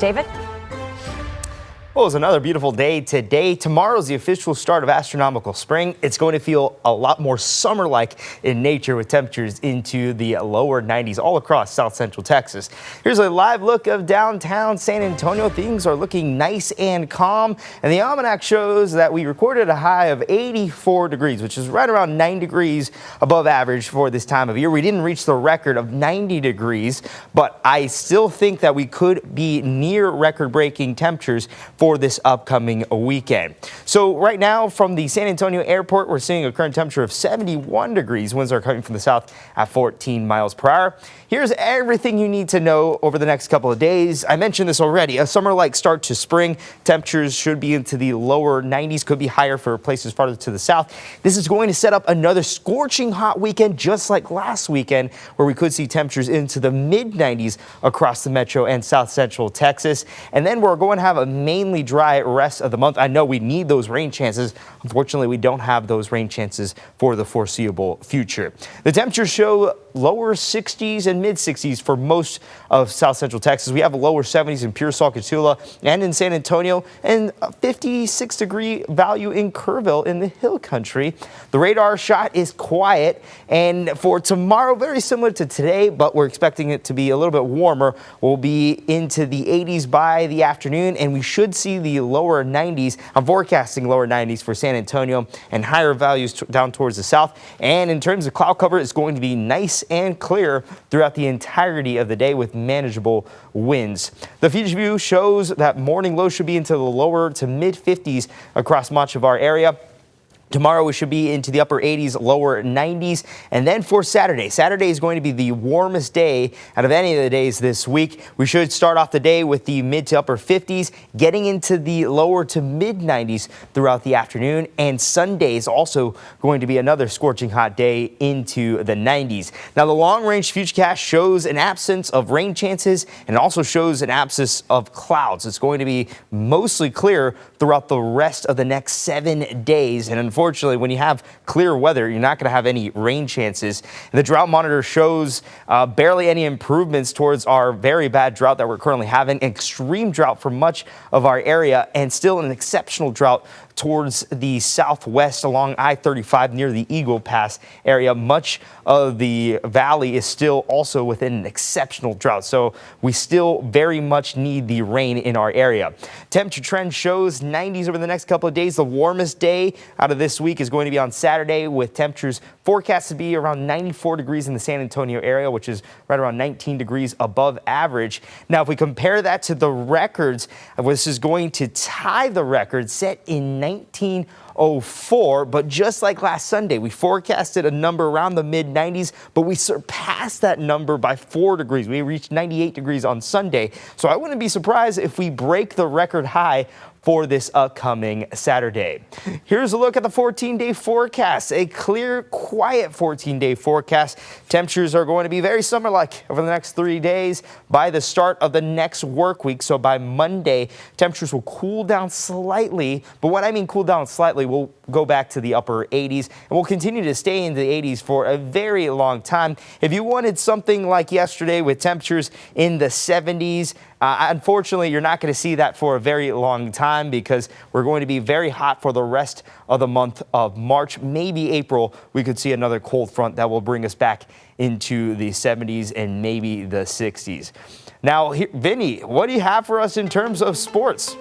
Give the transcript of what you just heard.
David? Well, it's another beautiful day today. Tomorrow's the official start of astronomical spring. It's going to feel a lot more summer-like in nature with temperatures into the lower 90s all across south central Texas. Here's a live look of downtown San Antonio. Things are looking nice and calm, and the almanac shows that we recorded a high of 84 degrees, which is right around 9 degrees above average for this time of year. We didn't reach the record of 90 degrees, but I still think that we could be near record-breaking temperatures for this upcoming weekend. So right now from the San Antonio airport, we're seeing a current temperature of 71 degrees. Winds are coming from the south at 14 miles per hour. Here's everything you need to know over the next couple of days. I mentioned this already. A summer-like start to spring. Temperatures should be into the lower 90s, could be higher for places farther to the south. This is going to set up another scorching hot weekend, just like last weekend, where we could see temperatures into the mid-90s across the metro and south central Texas. And then we're going to have a mainly dry rest of the month. I know we need those rain chances. Unfortunately, we don't have those rain chances for the foreseeable future. The temperatures show lower 60s and mid 60s for most of south central Texas. We have a lower 70s in Pure Salcatula and in San Antonio, and a 56 degree value in Kerrville in the hill country. The radar shot is quiet, and for tomorrow, very similar to today, but we're expecting it to be a little bit warmer. We'll be into the 80s by the afternoon, and we should see the lower 90s. I'm forecasting lower 90s for San Antonio and higher values down towards the south. And in terms of cloud cover, it's going to be nice and clear throughout the entirety of the day with manageable winds. The future view shows that morning lows should be into the lower to mid 50s across much of our area. Tomorrow we should be into the upper 80s, lower 90s. And then for Saturday is going to be the warmest day out of any of the days this week. We should start off the day with the mid to upper 50s, getting into the lower to mid 90s throughout the afternoon. And Sunday is also going to be another scorching hot day into the 90s. Now the long range futurecast shows an absence of rain chances and also shows an absence of clouds. It's going to be mostly clear throughout the rest of the next 7 days. And unfortunately, when you have clear weather, you're not going to have any rain chances. And the drought monitor shows barely any improvements towards our very bad drought that we're currently having. Extreme drought for much of our area, and still an exceptional drought towards the southwest along I-35 near the Eagle Pass area. Much of the valley is still also within an exceptional drought, so we still very much need the rain in our area. Temperature trend shows 90s over the next couple of days. The warmest day out of this week is going to be on Saturday, with temperatures forecast to be around 94 degrees in the San Antonio area, which is right around 19 degrees above average. Now, if we compare that to the records, this is going to tie the record set in 1904, but just like last Sunday, we forecasted a number around the mid 90s, but we surpassed that number by 4 degrees. We reached 98 degrees on Sunday, so I wouldn't be surprised if we break the record high for this upcoming Saturday. Here's a look at the 14-day forecast. A clear, quiet 14-day forecast. Temperatures are going to be very summer-like over the next 3 days. By the start of the next work week, so by Monday, temperatures will cool down slightly. But what I mean cool down slightly, we'll go back to the upper 80s, and we'll continue to stay in the 80s for a very long time. If you wanted something like yesterday with temperatures in the 70s, unfortunately, you're not going to see that for a very long time, because we're going to be very hot for the rest of the month of March. Maybe April, we could see another cold front that will bring us back into the 70s and maybe the 60s. Now, Vinny, what do you have for us in terms of sports?